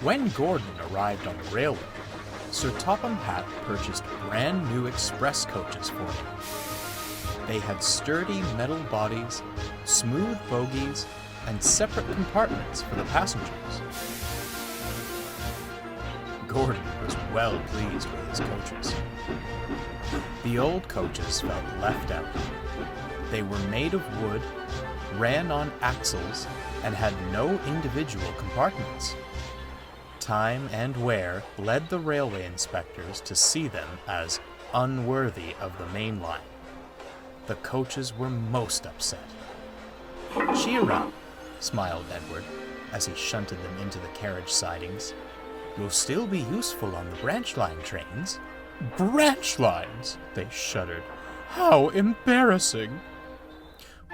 When Gordon arrived on the railway, Sir Topham Hatt purchased brand new express coaches for him. They had sturdy metal bodies, smooth bogies, and separate compartments for the passengers. Gordon was well pleased with his coaches. The old coaches felt left out. They were made of wood, ran on axles, and had no individual compartments. Time and wear led the railway inspectors to see them as unworthy of the main line. The coaches were most upset. "Cheer up," smiled Edward as he shunted them into the carriage sidings. "You'll still be useful on the branch line trains." "Branch lines!" they shuddered. "How embarrassing!"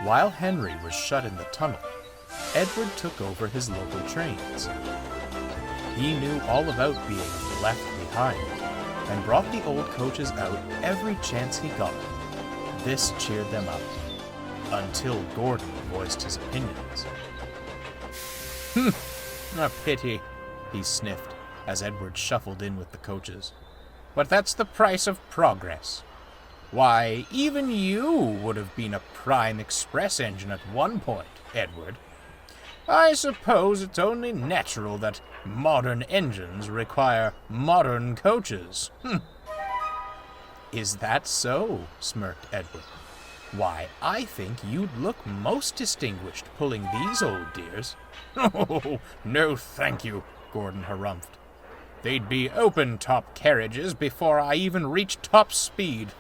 While Henry was shut in the tunnel, Edward took over his local trains. He knew all about being left behind and brought the old coaches out every chance he got. This cheered them up, until Gordon voiced his opinions. "A pity," he sniffed as Edward shuffled in with the coaches. "But that's the price of progress. Why, even you would have been a prime express engine at one point, Edward. I suppose it's only natural that modern engines require modern coaches." "Is that so?" smirked Edward. "Why, I think you'd look most distinguished pulling these old dears." "Oh, no thank you," Gordon harumphed. "They'd be open-top carriages before I even reached top speed.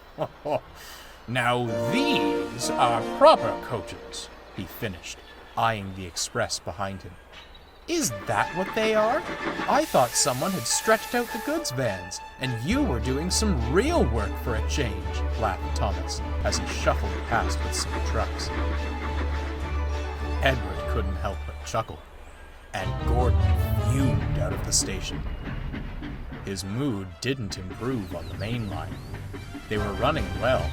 Now these are proper coaches," he finished, eyeing the express behind him. "Is that what they are? I thought someone had stretched out the goods vans, and you were doing some real work for a change," laughed Thomas as he shuffled past with some trucks. Edward couldn't help but chuckle, and Gordon fumed out of the station. His mood didn't improve on the main line. They were running well.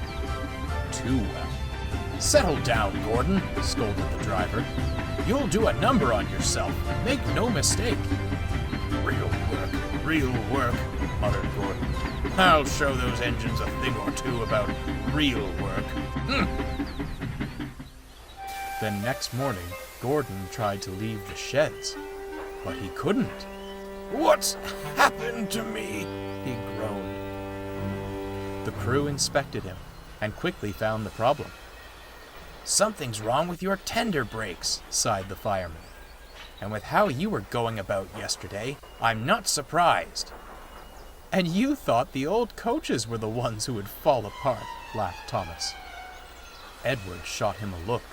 Too well. "Settle down, Gordon," scolded the driver. "You'll do a number on yourself. Make no mistake." Real work, muttered Gordon. "I'll show those engines a thing or two about real work." Then next morning, Gordon tried to leave the sheds, but he couldn't. "What's happened to me?" he groaned. The crew inspected him and quickly found the problem. "Something's wrong with your tender brakes," sighed the fireman. "And with how you were going about yesterday, I'm not surprised." "And you thought the old coaches were the ones who would fall apart," laughed Thomas. Edward shot him a look.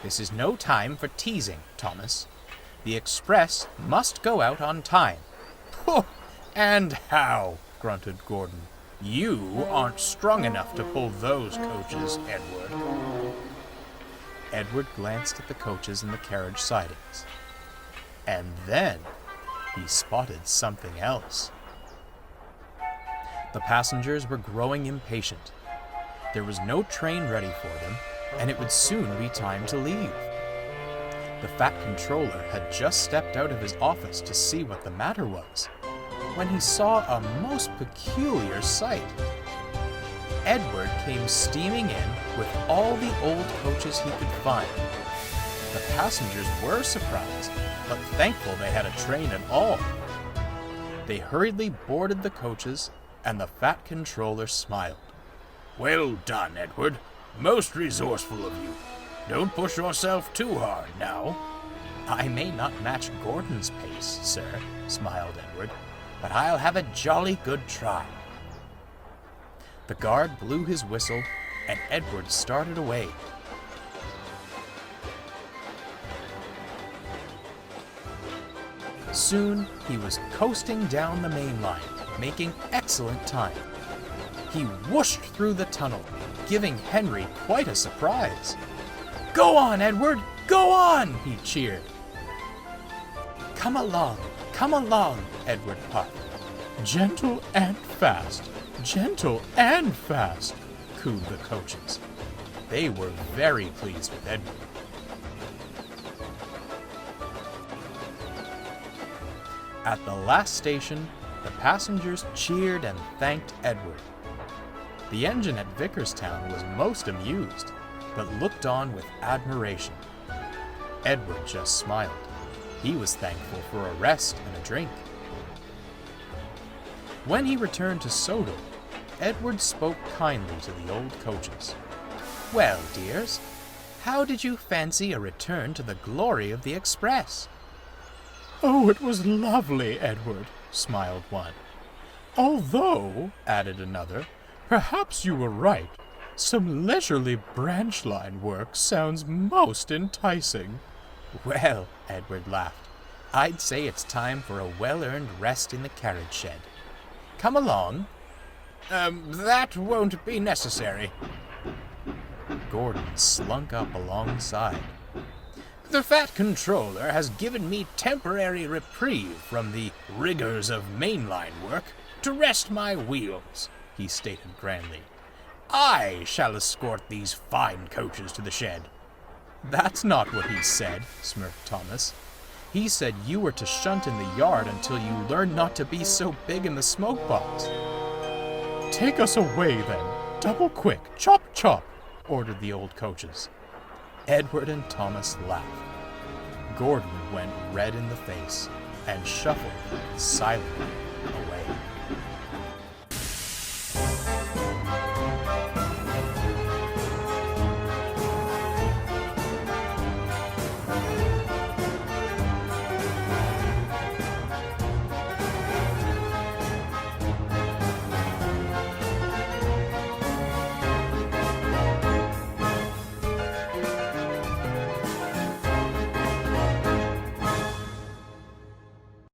"This is no time for teasing, Thomas. The express must go out on time." "Pooh! And how?" grunted Gordon. "You aren't strong enough to pull those coaches, Edward." Edward glanced at the coaches in the carriage sidings. And then he spotted something else. The passengers were growing impatient. There was no train ready for them, and it would soon be time to leave. The fat controller had just stepped out of his office to see what the matter was, when he saw a most peculiar sight. Edward came steaming in with all the old coaches he could find. The passengers were surprised, but thankful they had a train at all. They hurriedly boarded the coaches, and the fat controller smiled. "Well done, Edward. Most resourceful of you. Don't push yourself too hard now." "I may not match Gordon's pace, sir," smiled Edward, "but I'll have a jolly good try." The guard blew his whistle, and Edward started away. Soon, he was coasting down the main line, making excellent time. He whooshed through the tunnel, giving Henry quite a surprise. "Go on, Edward! Go on!" he cheered. Come along, Edward puffed. "Gentle and fast, gentle and fast," cooed the coaches. They were very pleased with Edward. At the last station, the passengers cheered and thanked Edward. The engine at Vickerstown was most amused, but looked on with admiration. Edward just smiled. He was thankful for a rest and a drink. When he returned to Sodor, Edward spoke kindly to the old coaches. "Well, dears, how did you fancy a return to the glory of the express?" "Oh, it was lovely, Edward," smiled one. "Although," added another, "perhaps you were right. Some leisurely branch line work sounds most enticing." "Well," Edward laughed, "I'd say it's time for a well-earned rest in the carriage shed. Come along." That won't be necessary." Gordon slunk up alongside. "The fat controller has given me temporary reprieve from the rigors of mainline work to rest my wheels," he stated grandly. "I shall escort these fine coaches to the shed." "That's not what he said," smirked Thomas. "He said you were to shunt in the yard until you learned not to be so big in the smoke box." "Take us away, then. Double quick. Chop, chop," ordered the old coaches. Edward and Thomas laughed. Gordon went red in the face and shuffled silently away.